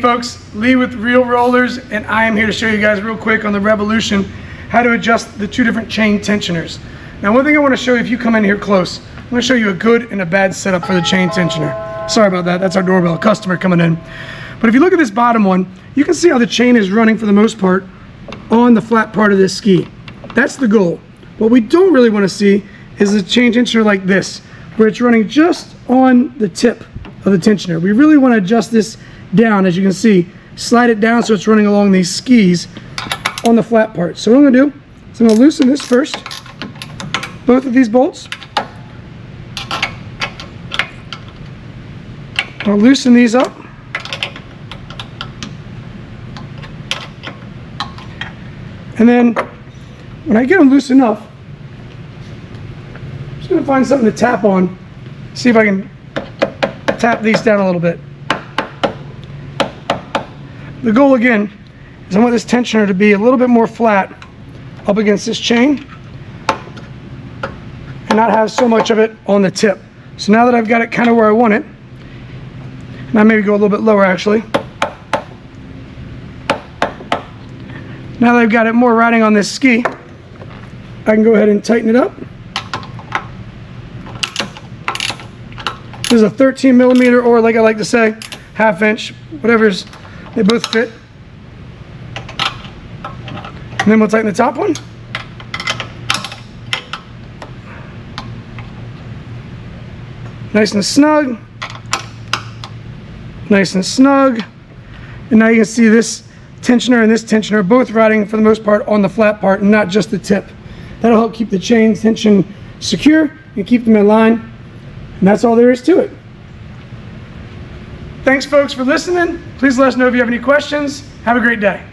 Hey folks, Lee with Reel Rollers, and I am here to show you guys real quick on the Revolution how to adjust the two different chain tensioners. Now one thing I want to show you, if you come in here close, I'm going to show you a good and a bad setup for the chain tensioner. Sorry about that, that's our doorbell, customer coming in. But if you look at this bottom one, you can see how the chain is running for the most part on the flat part of this ski. That's the goal. What we don't really want to see is the chain tensioner like this, where it's running just on the tip of the tensioner. We really want to adjust this down, as you can see, slide it down so it's running along these skis on the flat part. So what I'm going to do is I'm going to loosen this first, both of these bolts. I'll loosen these up. And then when I get them loose enough, I'm just going to find something to tap on, see if I can tap these down a little bit. The goal again is I want this tensioner to be a little bit more flat up against this chain and not have so much of it on the tip. So now that I've got it kind of where I want it, and I maybe go a little bit lower actually. Now that I've got it more riding on this ski, I can go ahead and tighten it up. This is a 13 millimeter, or like I like to say, ½ inch, whatever's, they both fit. And then we'll tighten the top one. Nice and snug. Nice and snug. And now you can see this tensioner and this tensioner are both riding for the most part on the flat part and not just the tip. That'll help keep the chain tension secure and keep them in line. And that's all there is to it. Thanks folks for listening. Please let us know if you have any questions. Have a great day.